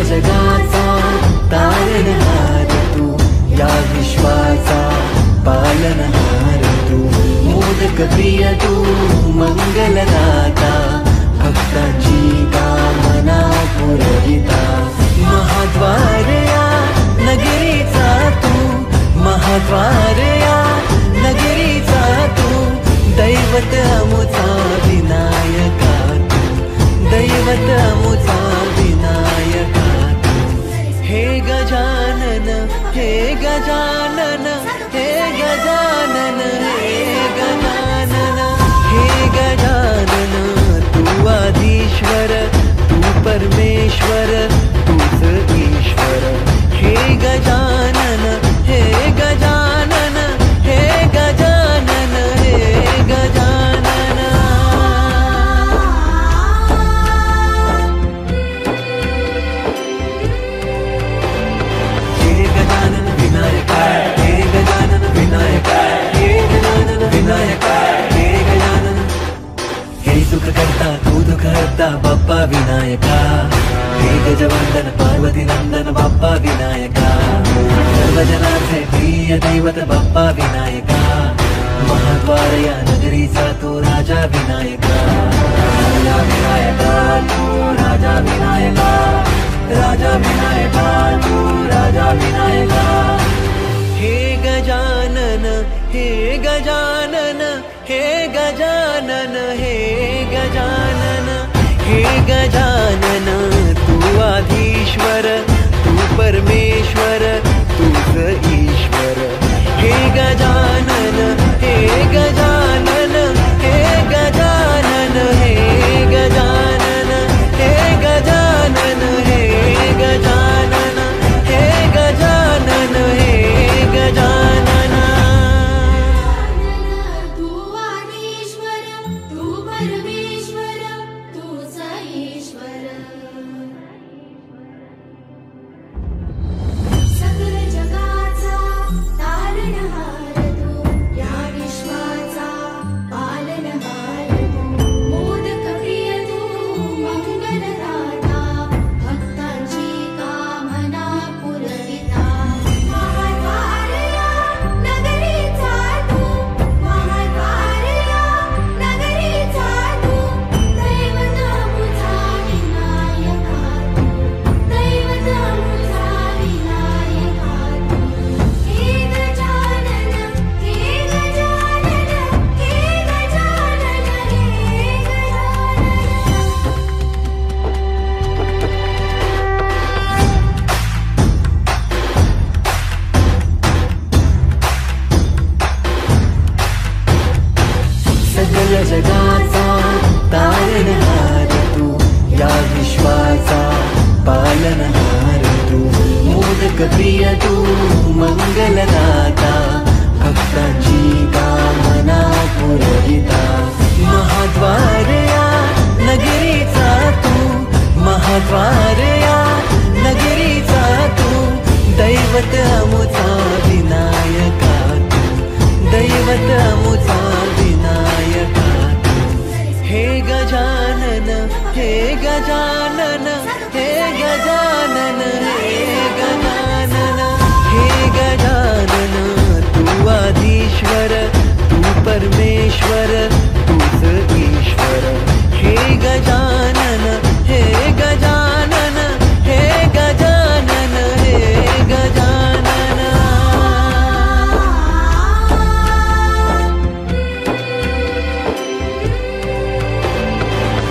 जगाचा तारणहार तू, या विश्वाचा पालनहार तू, मोदक प्रिय तू मंगलदाता, भक्तांची कामना पुरविता, महाद्वार या नगरीचा तू, महाद्वार या नगरीचा तू, दैवत अमुचा विनायका तू, दैवत अमुचा विनायका तू, हे गजानन हे गजानन हे गजानन हे गजानन हे गजानन, तू आधीश्वर तू परमेश्वर तूच ईश्वर, हे गजानन हे गजानन हे गजानन हे गजानन। हे गजानन विनायक हे गजानन विनायक हे गजानन विनायक हे गजानन, हे सुख करता तू दुःख हरता बाप्पा विनायका, हे गजवंदन पार्वती नंदन बाप्पा विनायका, सर्वजनांचे प्रिय दैवत बाप्पा विनायका, महाद्वार या नगरीचा तू राजा विनायका, राजा विनायका तू राजा विनायका, राजा विनायका तू राजा विनायका, हे गजानन हे गजानन हे गजानन हे गजानन हे गजानन, तू आधीश्वर तू परमेश्वर तूच ईश्वर, हे गजानन हे गजानन हे गजानन हे गजानन हे गजानन हे गजानन हे गजानन हे गजानन। तू आधीश्वर तू परमेश्वर तूच ईश्वर, सकल जगाचा तारणहार तू, या विश्वाचा पालनहार तू, मोदक प्रिय तू मंगलदाता, भक्तांची कामना पुरविता, महाद्वार या नगरीचा तू, महाद्वार या नगरीचा तू, दैवत अमुचा विनायका तू, दैवत अमुचा विनायका तू, हे गजानन हे गजानन हे गजानन हे सकल जगाचा तारणहार तू, या विश्वाचा पालनहार तू, मोदक प्रिय तू मंगलदाता, भक्तांची कामना पुरविता, महाद्वार या नगरीचा तू, महाद्वार या नगरीचा तू, दैवत अमुचा विनायका तू, दैवत अमुचा विनायका तू, हे गजानन हे गजानन हे गजानन हे गजानन हे गजानन, तू आधीश्वर तू परमेश्वर तूच ईश्वर, हे गजानन हे गजानन हे गजानन हे गजानन।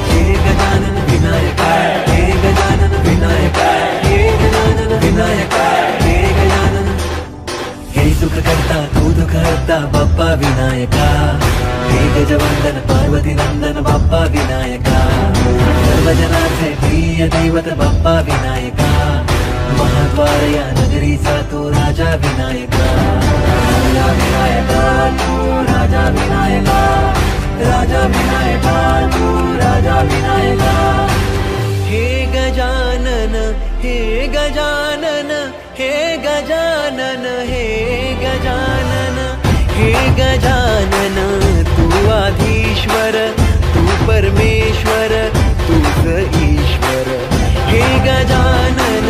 हे गजानन विनायक हे गजानन विनायक हे गजानन विनायक हे गजानन, हे सुख करता तू दुःख हरता बाप्पा विनायका, हे गजवंदन पार्वती नंदन बाप्पा विनायका, सर्वजनांचे प्रिय दैवत बाप्पा विनायका, महाद्वार या नगरीचा तू राजा विनायका, राजा विनायका तू राजा विनायका, राजा विनायका तू राजा विनायका, हे गजानन हे गजानन हे गजानन हे गजानन हे गजानन, तू आधीश्वर तू परमेश्वर तूच ईश्वर, हे गजानन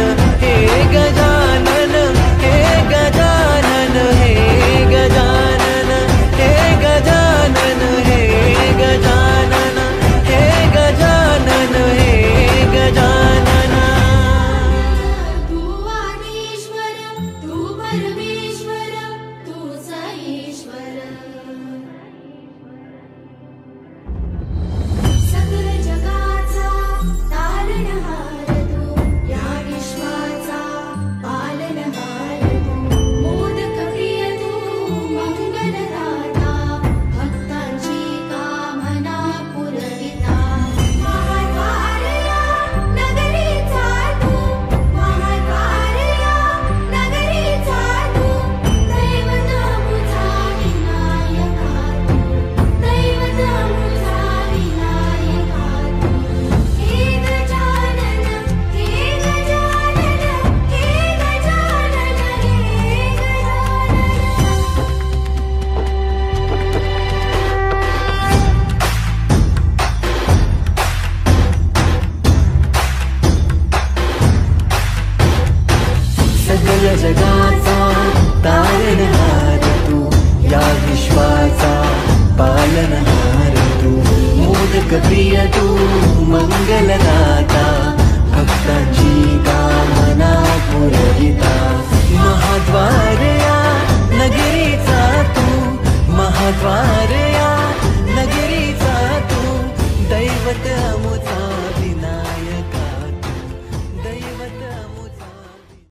सकल जगाचा तारणहार तू, या विश्वाचा पालनहार तू, मोदक प्रिय तू, मंगलदाता, भक्तांची